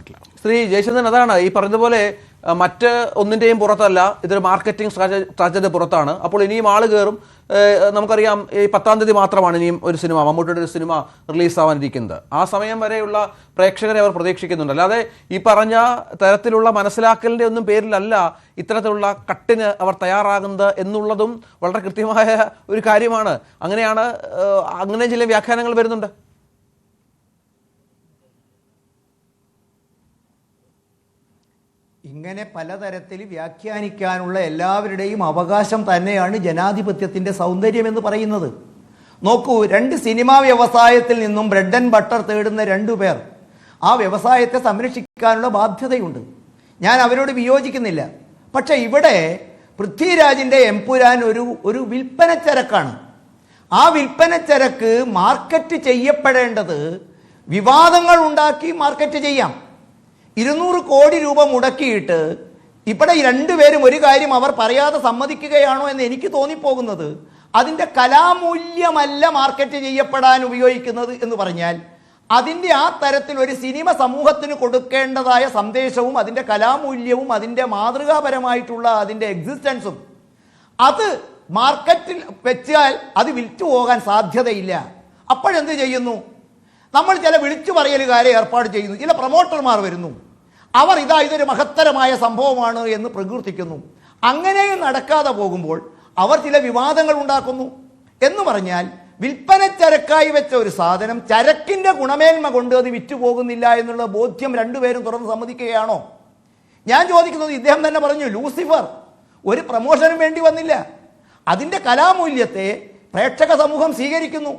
പറ്റില്ല. ശ്രീ ജയചന്ദ്രൻ, അതാണ് ഈ പറഞ്ഞതുപോലെ മറ്റ് ഒന്നിൻ്റെയും പുറത്തല്ല, ഇതൊരു മാർക്കറ്റിംഗ് സ്ട്രാറ്റജിയുടെ പുറത്താണ്. അപ്പോൾ ഇനിയും ആൾ കയറും. നമുക്കറിയാം ഈ 10-ാം തീയതി മാത്രമാണ് ഇനിയും ഒരു സിനിമ, മമ്മൂട്ടിയുടെ ഒരു സിനിമ റിലീസാവാനിരിക്കുന്നത്. ആ സമയം വരെയുള്ള പ്രേക്ഷകരെ അവർ പ്രതീക്ഷിക്കുന്നുണ്ട്. അല്ലാതെ ഈ പറഞ്ഞ തരത്തിലുള്ള മനസ്സിലാക്കലിൻ്റെ ഒന്നും പേരിലല്ല ഇത്തരത്തിലുള്ള കട്ടിന് അവർ തയ്യാറാകുന്നത് എന്നുള്ളതും വളരെ കൃത്യമായ ഒരു കാര്യമാണ്. അങ്ങനെ ചില വ്യാഖ്യാനങ്ങൾ വരുന്നുണ്ട്. ഇങ്ങനെ പലതരത്തിൽ വ്യാഖ്യാനിക്കാനുള്ള എല്ലാവരുടെയും അവകാശം തന്നെയാണ് ജനാധിപത്യത്തിൻ്റെ സൗന്ദര്യം എന്ന് പറയുന്നത്. നോക്കൂ, 2 സിനിമാ വ്യവസായത്തിൽ നിന്നും ബ്രെഡ് ആൻഡ് ബട്ടർ തേടുന്ന 2 പേർ ആ വ്യവസായത്തെ സംരക്ഷിക്കാനുള്ള ബാധ്യതയുണ്ട്. ഞാൻ അവരോട് വിയോജിക്കുന്നില്ല. പക്ഷേ ഇവിടെ പൃഥ്വിരാജിൻ്റെ എംപുരാൻ ഒരു വിൽപ്പനച്ചരക്കാണ്. ആ വിൽപ്പനച്ചരക്ക് മാർക്കറ്റ് ചെയ്യപ്പെടേണ്ടത് വിവാദങ്ങൾ ഉണ്ടാക്കി മാർക്കറ്റ് ചെയ്യാം. 200 കോടി രൂപ മുടക്കിയിട്ട് ഇവിടെ 2 പേരും ഒരു കാര്യം അവർ പറയാതെ സമ്മതിക്കുകയാണോ എന്ന് എനിക്ക് തോന്നിപ്പോകുന്നത്, അതിൻ്റെ കലാമൂല്യമല്ല മാർക്കറ്റ് ചെയ്യപ്പെടാൻ ഉപയോഗിക്കുന്നത് എന്ന് പറഞ്ഞാൽ അതിൻ്റെ ആ തരത്തിൽ ഒരു സിനിമ സമൂഹത്തിന് കൊടുക്കേണ്ടതായ സന്ദേശവും അതിൻ്റെ കലാമൂല്യവും അതിൻ്റെ മാതൃകാപരമായിട്ടുള്ള അതിൻ്റെ എക്സിസ്റ്റൻസും അത് മാർക്കറ്റിൽ വെച്ചാൽ അത് വിൽച്ചു പോകാൻ സാധ്യതയില്ല. അപ്പോഴെന്ത് ചെയ്യുന്നു? നമ്മൾ ചില വിളിച്ചു പറയലുകാരെ ഏർപ്പാട് ചെയ്യുന്നു, ചില പ്രൊമോട്ടർമാർ വരുന്നു, അവർ ഇതൊരു മഹത്തരമായ സംഭവമാണ് എന്ന് പ്രകീർത്തിക്കുന്നു. അങ്ങനെയും നടക്കാതെ പോകുമ്പോൾ അവർ ചില വിവാദങ്ങൾ ഉണ്ടാക്കുന്നു. എന്ന് പറഞ്ഞാൽ വിൽപ്പനച്ചരക്കായി വെച്ച ഒരു സാധനം ചരക്കിൻ്റെ ഗുണമേന്മ കൊണ്ട് അത് വിറ്റുപോകുന്നില്ല എന്നുള്ള ബോധ്യം 2 പേരും തുറന്ന് സമ്മതിക്കുകയാണോ? ഞാൻ ചോദിക്കുന്നത്, ഇദ്ദേഹം തന്നെ പറഞ്ഞു, ലൂസിഫർ ഒരു പ്രമോഷനും വേണ്ടി വന്നില്ല. അതിൻ്റെ കലാമൂല്യത്തെ പ്രേക്ഷക സമൂഹം സ്വീകരിക്കുന്നു.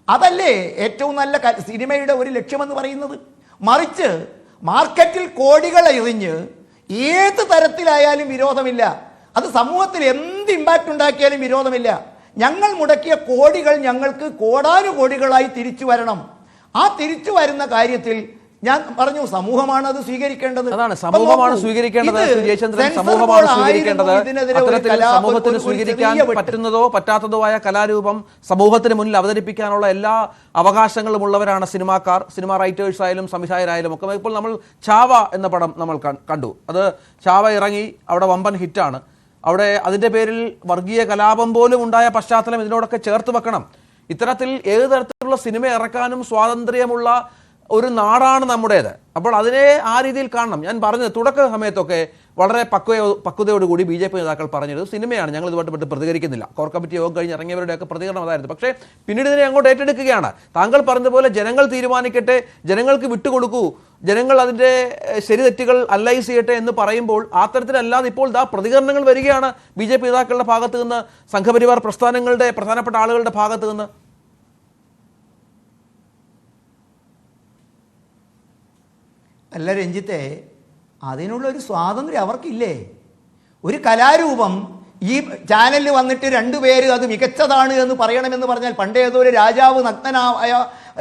അതല്ലേ ഏറ്റവും നല്ല സിനിമയുടെ ഒരു ലക്ഷ്യമെന്ന് പറയുന്നത്. മറിച്ച് മാർക്കറ്റിൽ കോടികൾ എറിഞ്ഞ് ഏത് തരത്തിലായാലും വിരോധമില്ല, അത് സമൂഹത്തിൽ എന്ത് ഇമ്പാക്റ്റ് ഉണ്ടാക്കിയാലും വിരോധമില്ല. ഞങ്ങൾ മുടക്കിയ കോടികൾ ഞങ്ങൾക്ക് കോടാനുകോടികളായി തിരിച്ചു വരണം. ആ തിരിച്ചു വരുന്ന കാര്യത്തിൽ ഞാൻ പറഞ്ഞു, സമൂഹമാണ് അത് സ്വീകരിക്കേണ്ടത്. അതാണ് സമൂഹമാണ് സ്വീകരിക്കേണ്ടത്. സമൂഹമാണ് സ്വീകരിക്കേണ്ടത്. അത്തരത്തിൽ സമൂഹത്തിന് സ്വീകരിക്കാൻ പറ്റുന്നതോ പറ്റാത്തതോ ആയ കലാരൂപം സമൂഹത്തിന് മുന്നിൽ അവതരിപ്പിക്കാനുള്ള എല്ലാ അവകാശങ്ങളും ഉള്ളവരാണ് സിനിമാക്കാർ, സിനിമാ റൈറ്റേഴ്സ് ആയാലും സംവിധായകരായാലും ഒക്കെ. ഇപ്പോൾ നമ്മൾ ചാവ എന്ന പടം നമ്മൾ കണ്ടു. അത് ചാവ ഇറങ്ങി, അവിടെ വമ്പൻ ഹിറ്റാണ്. അവിടെ അതിൻ്റെ പേരിൽ വർഗീയ കലാപം പോലും ഉണ്ടായ പശ്ചാത്തലം ഇതിനോടൊക്കെ ചേർത്ത് വെക്കണം. ഇത്തരത്തിൽ ഏത് തരത്തിലുള്ള സിനിമ ഇറക്കാനും സ്വാതന്ത്ര്യമുള്ള ഒരു നാടാണ് നമ്മുടേത്. അപ്പോൾ അതിനെ ആ രീതിയിൽ കാണണം. ഞാൻ പറഞ്ഞത് തുടക്ക സമയത്തൊക്കെ വളരെ പക്വതയോടുകൂടി BJP നേതാക്കൾ പറഞ്ഞത് സിനിമയാണ്, ഞങ്ങൾ ഇതുമായിട്ട് പ്രതികരിക്കുന്നില്ല. കോർ കമ്മിറ്റി യോഗം കഴിഞ്ഞ് ഇറങ്ങിയവരുടെയൊക്കെ പ്രതികരണം അതായിരുന്നു. പക്ഷേ പിന്നീട് ഇതിനെ അങ്ങോട്ട് ഏറ്റെടുക്കുകയാണ്. താങ്കൾ പറഞ്ഞതുപോലെ ജനങ്ങൾ തീരുമാനിക്കട്ടെ, ജനങ്ങൾക്ക് വിട്ടുകൊടുക്കൂ, ജനങ്ങൾ അതിൻ്റെ ശരി തെറ്റുകൾ അനലൈസ് ചെയ്യട്ടെ എന്ന് പറയുമ്പോൾ ആ തരത്തിലല്ലാതെ ഇപ്പോൾ പ്രതികരണങ്ങൾ വരികയാണ് BJP നേതാക്കളുടെ ഭാഗത്ത് നിന്ന്, സംഘപരിവാർ പ്രസ്ഥാനങ്ങളുടെ പ്രധാനപ്പെട്ട ആളുകളുടെ ഭാഗത്ത് നിന്ന്. അല്ല രഞ്ജിത്തെ, അതിനുള്ളൊരു സ്വാതന്ത്ര്യം അവർക്കില്ലേ? ഒരു കലാരൂപം ഈ ചാനലിൽ വന്നിട്ട് 2 പേര് അത് മികച്ചതാണ് എന്ന് പറയണമെന്ന് പറഞ്ഞാൽ, പണ്ടേ ഏതോ ഒരു രാജാവ് നഗ്നനായ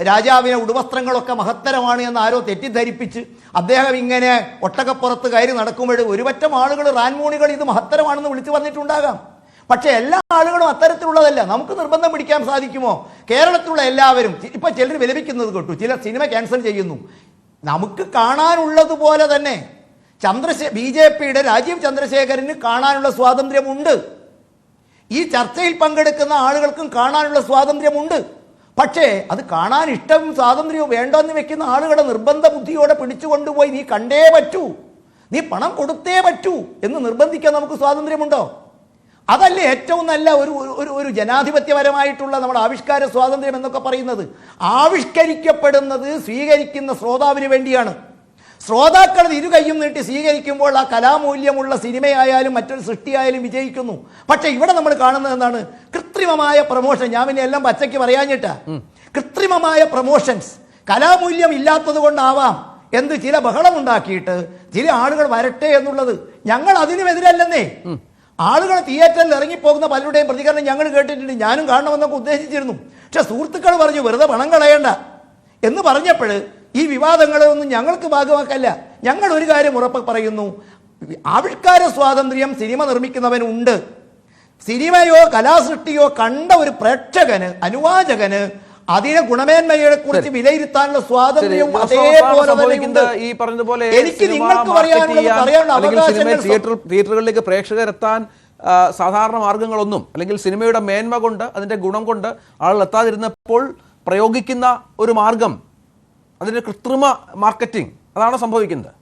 രാജാവിനെ ഉടുവസ്ത്രങ്ങളൊക്കെ മഹത്തരമാണ് എന്ന് ആരോ തെറ്റിദ്ധരിപ്പിച്ച് അദ്ദേഹം ഇങ്ങനെ ഒട്ടകപ്പുറത്ത് കയറി നടക്കുമ്പോൾ ഒരുപറ്റം ആളുകൾ റാൻമൂണികൾ ഇത് മഹത്തരമാണെന്ന് വിളിച്ചു പറഞ്ഞിട്ടുണ്ടാകാം. പക്ഷേ എല്ലാ ആളുകളും അത്തരത്തിലുള്ളതല്ല. നമുക്ക് നിർബന്ധം പിടിക്കാൻ സാധിക്കുമോ? കേരളത്തിലുള്ള എല്ലാവരും ഇപ്പം ചിലർ വിലപിക്കുന്നത് കേട്ടു, ചില സിനിമ ക്യാൻസൽ ചെയ്യുന്നു. നമുക്ക് കാണാനുള്ളതുപോലെ തന്നെ BJPയുടെ രാജീവ് ചന്ദ്രശേഖരന് കാണാനുള്ള സ്വാതന്ത്ര്യമുണ്ട്. ഈ ചർച്ചയിൽ പങ്കെടുക്കുന്ന ആളുകൾക്കും കാണാനുള്ള സ്വാതന്ത്ര്യമുണ്ട്. പക്ഷേ അത് കാണാൻ ഇഷ്ടവും സ്വാതന്ത്ര്യവും വേണ്ടെന്ന് വെക്കുന്ന ആളുകളെ നിർബന്ധ ബുദ്ധിയോടെ പിടിച്ചുകൊണ്ടുപോയി നീ കണ്ടേ പറ്റൂ, നീ പണം കൊടുത്തേ പറ്റൂ എന്ന് നിർബന്ധിക്കാൻ നമുക്ക് സ്വാതന്ത്ര്യമുണ്ടോ? അതല്ലേ ഏറ്റവും നല്ല ഒരു ജനാധിപത്യപരമായിട്ടുള്ള നമ്മുടെ ആവിഷ്കാര സ്വാതന്ത്ര്യം എന്നൊക്കെ പറയുന്നത്. ആവിഷ്കരിക്കപ്പെടുന്നത് സ്വീകരിക്കുന്ന ശ്രോതാവിന് വേണ്ടിയാണ്. ശ്രോതാക്കൾ ഇരു കൈയും നീട്ടി സ്വീകരിക്കുമ്പോൾ ആ കലാമൂല്യമുള്ള സിനിമയായാലും മറ്റൊരു സൃഷ്ടിയായാലും വിജയിക്കുന്നു. പക്ഷെ ഇവിടെ നമ്മൾ കാണുന്നത് എന്താണ്? കൃത്രിമമായ പ്രൊമോഷൻ. ഞാൻ പിന്നെ എല്ലാം പച്ചയ്ക്ക് പറയാഞ്ഞിട്ടാ. കൃത്രിമമായ പ്രൊമോഷൻസ് കലാമൂല്യം ഇല്ലാത്തത് കൊണ്ടാവാം ചില ബഹളം ഉണ്ടാക്കിയിട്ട് ചില ആളുകൾ വരട്ടെ എന്നുള്ളത്. ഞങ്ങൾ അതിനുമെതിരല്ലെന്നേ. ആളുകൾ തിയേറ്ററിൽ ഇറങ്ങിപ്പോകുന്ന പലരുടെയും പ്രതികരണം ഞങ്ങൾ കേട്ടിട്ടുണ്ട്. ഞാനും കാണണമെന്നൊക്കെ ഉദ്ദേശിച്ചിരുന്നു. പക്ഷെ സുഹൃത്തുക്കൾ പറഞ്ഞു വെറുതെ പണം കളയണ്ട എന്ന് പറഞ്ഞപ്പോൾ ഈ വിവാദങ്ങളൊന്നും ഞങ്ങൾക്ക് ഭാഗമാക്കല്ല. ഞങ്ങൾ ഒരു കാര്യം ഉറപ്പ് പറയുന്നു, ആവിഷ്കാര സ്വാതന്ത്ര്യം സിനിമ നിർമ്മിക്കുന്നവനുണ്ട്. സിനിമയോ കലാസൃഷ്ടിയോ കണ്ട ഒരു പ്രേക്ഷകന്, അനുവാചകന് അതിനെ ഗുണമേന്മയെ കുറിച്ച് വിലയിരുത്താനുള്ള സ്വാതന്ത്ര്യം അതേപോലെ ഈ പറഞ്ഞതുപോലെ എനിക്ക് നിങ്ങൾക്ക് പറയാനുള്ള അവകാശങ്ങൾ തിയേറ്ററുകളിലേക്ക് പ്രേക്ഷകരെത്താൻ സാധാരണ മാർഗങ്ങളൊന്നും അല്ലെങ്കിൽ സിനിമയുടെ മേന്മ കൊണ്ട് അതിന്റെ ഗുണം കൊണ്ട് ആളുകൾ എത്താതിരുന്നപ്പോൾ പ്രയോഗിക്കുന്ന ഒരു മാർഗം അതിന്റെ കൃത്രിമ മാർക്കറ്റിംഗ് അതാണ് സംഭവിക്കുന്നത്.